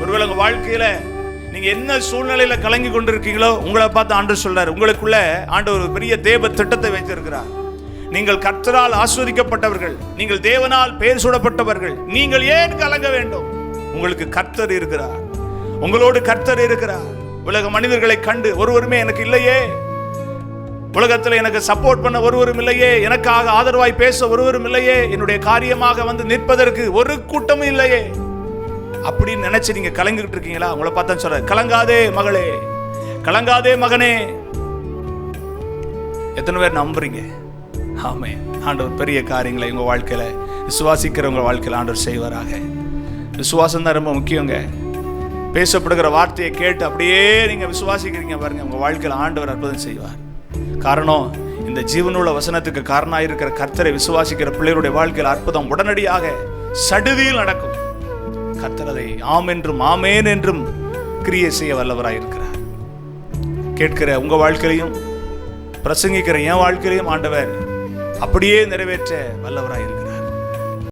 ஒருவேளை உங்க வாழ்க்கையில நீங்க என்ன சூழ்நிலையில கலங்கி கொண்டிருக்கீங்களோ, உங்களை பார்த்து ஆண்டவர் சொல்றாரு, உங்களுக்குள்ள ஆண்டவர் ஒரு பெரிய தேவ திட்டத்தை வைத்திருக்கிறார். நீங்கள் கர்த்தரால் ஆஸ்வதிக்கப்பட்டவர்கள், நீங்கள் தேவனால் பெயர் சூடப்பட்டவர்கள். நீங்கள் ஏன் கலங்க வேண்டும்? உங்களுக்கு கர்த்தர் இருக்கிறார், உங்களோடு கர்த்தர் இருக்கிறார். உலக மனிதர்களை கண்டு ஒருவருமே எனக்கு இல்லையே, உலகத்தில் எனக்கு சப்போர்ட் பண்ண ஒருவரும் இல்லையே, எனக்காக ஆதரவாய் பேச ஒருவரும் இல்லையே, என்னுடைய காரியமாக வந்து நிற்பதற்கு ஒரு கூட்டமும் இல்லையே அப்படின்னு நினைச்சு நீங்க கலங்கிட்டு இருக்கீங்களா? உங்களை பார்த்தா சொல்ற, கலங்காதே மகளே, கலங்காதே மகனே. எத்தனை பேர் நம்புறீங்க? ஆமே, ஆண்டவர் பெரிய காரியங்களை உங்க வாழ்க்கையில விசுவாசிக்கிறவங்க வாழ்க்கையில் ஆண்டவர் செய்வாராக. விசுவாசம் தான் ரொம்ப முக்கியங்க. பேசப்படுகிற வார்த்தையை கேட்டு அப்படியே நீங்க விசுவாசிக்கிறீங்க பாருங்க, உங்க வாழ்க்கையில் ஆண்டவர் அற்புதம் செய்வார். காரணம், இந்த ஜீவனுள்ள வசனத்துக்கு காரணமாக இருக்கிற கர்த்தரை விசுவாசிக்கிற பிள்ளைகளுடைய வாழ்க்கையில் அற்புதம் உடனடியாக சடுதியில் நடக்கும். கர்த்தர் அதை ஆம் என்றும் ஆமேன் என்றும் கிரியை செய்ய வல்லவராயிருக்கிறார். கேட்கிற உங்க வாழ்க்கையிலையும் பிரசங்கிக்கிற என் வாழ்க்கையிலையும் ஆண்டவர் அப்படியே நிறைவேற்ற வல்லவராயிருக்கிறார்.